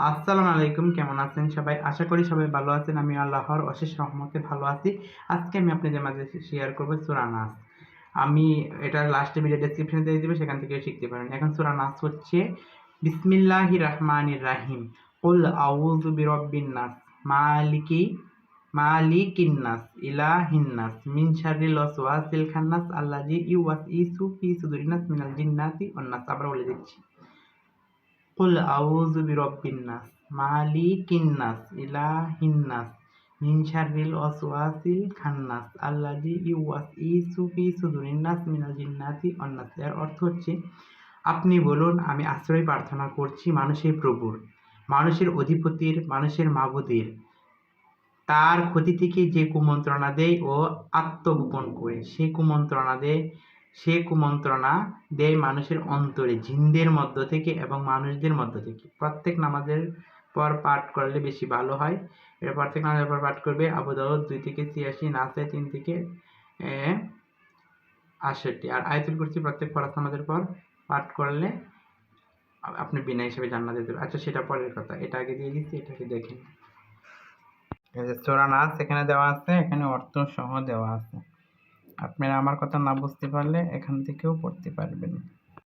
আসসালামু আলাইকুম, কেমন আছেন সবাই? আশা করি সবাই ভালো আছেন। আমি আল্লাহর অশেষ রহমতে ভালো আছি। আজকে আমি আপনাদের মাঝে শেয়ার করব সূরা নাস। আমি এটা লাস্টে ভিডিও ডেসক্রিপশনে দিয়ে দিব, সেখান থেকে শিখতে পারেন। এখন সূরা নাস হচ্ছে বিসমিল্লাহির রাহমানির রাহিম। কুল আউযু বিরাব্বিন নাস, মালিকিন নাস, ইলাহিন নাস, মিন শাররিল ওয়াসওয়াসিল খান্নাস, আল্লাযী ইউওয়াসওয়িসু ফি সুদুরিন নাস মিনাল জিন্নাতি ওয়ান নাস। আবার বলে দিচ্ছি, কুল আউযু বিরাব্বিন নাস, মালিকিন নাস, ইলাহিন নাস, মিন শাররিল ওয়াসওয়াসিল খান্নাস, আল্লাযী ইউওয়াসওয়িসু ফি সুদুরিন নাস মিনাল জিন্নাতি ওয়ান নাস। এর অর্থ হচ্ছে, আপনি বলুন, আমি আশ্রয় প্রার্থনা করছি মানুষের প্রভুর, মানুষের অধিপতির, মানুষের মাবুদের, তার ক্ষতি থেকে যে কুমন্ত্রণা দেয় ও আত্মগোপন করে সে কুমন্ত্রণা দেয় মানুষের অন্তরে, জিনদের মধ্য থেকে এবং মানুষদের মধ্য থেকে। প্রত্যেক নামাজের পর পাঠ করলে বেশি ভালো হয়। এটা প্রত্যেক নামাজের পর পাঠ করবে। আবু দাউদ 2 থেকে 86, নাসাই 3 থেকে 68। আর আয়াতুল কুরসি প্রত্যেক ফরজ নামাজের পর পাঠ করলে আপনি বিনা হিসেবে জান্নাতে যাবেন। আচ্ছা, সেটা পরের কথা, এটা আগে দিয়ে দিচ্ছি, এটাকে দেখেন। এই যে সূরা নাস এখানে দেওয়া আছে, এখানে অর্থ সহ দেওয়া আছে। আপনারা আমার কথা না বুঝতে পারলে এখান থেকেও পড়তে পারবেন।